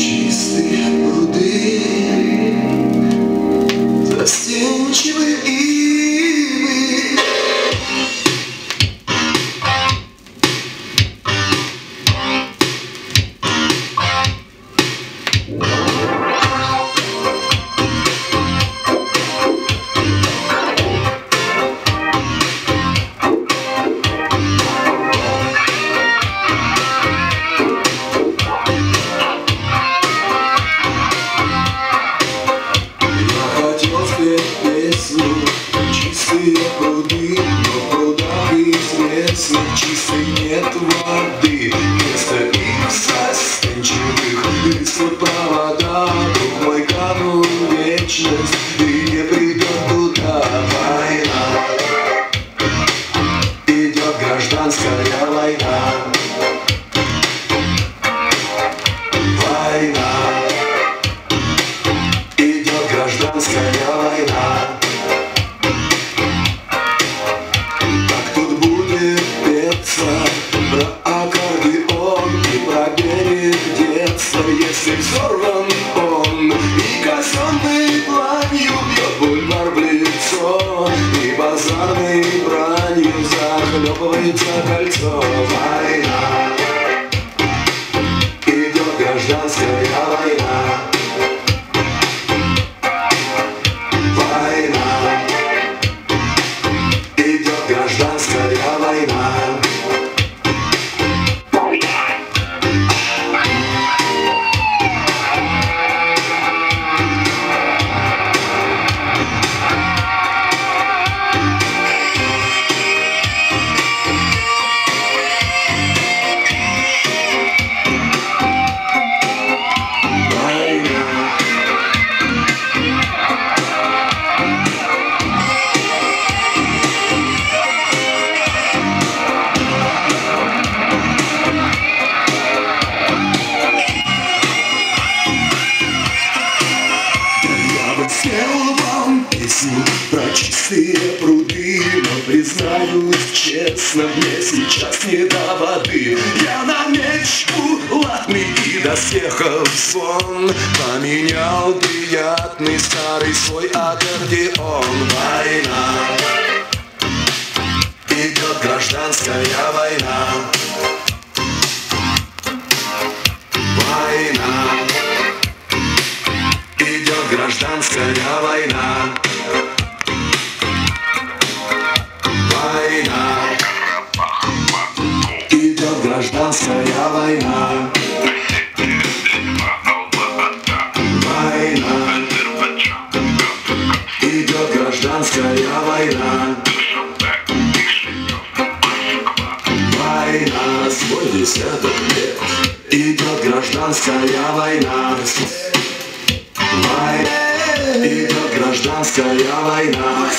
Чистые пруды, застенчивые ивы. Чистые пруды, но в прудах известных чистой нет воды. Вместо их застенчивых несут провода. Друг мой, канул в вечность и не придет туда. Война, идет гражданская война. Война, идет гражданская война. Про аккордеон и про берег детства, если взорван он и казенной дланью бьет бульвар в лицо, и базарной бранью захлебывается кольцо. Война, идет гражданская война. Война, идет гражданская война. Спел вам песню про чистые пруды, но признаюсь честно, мне сейчас не до воды. Я на мечку латный и доспехов звон поменял приятный старый свой аккордеон. Война, идет гражданская война. Война, идет гражданская война. Война, идет гражданская война. Война, идет гражданская война. Война, свой десяток лет. Идет гражданская война. Война, идет гражданская война.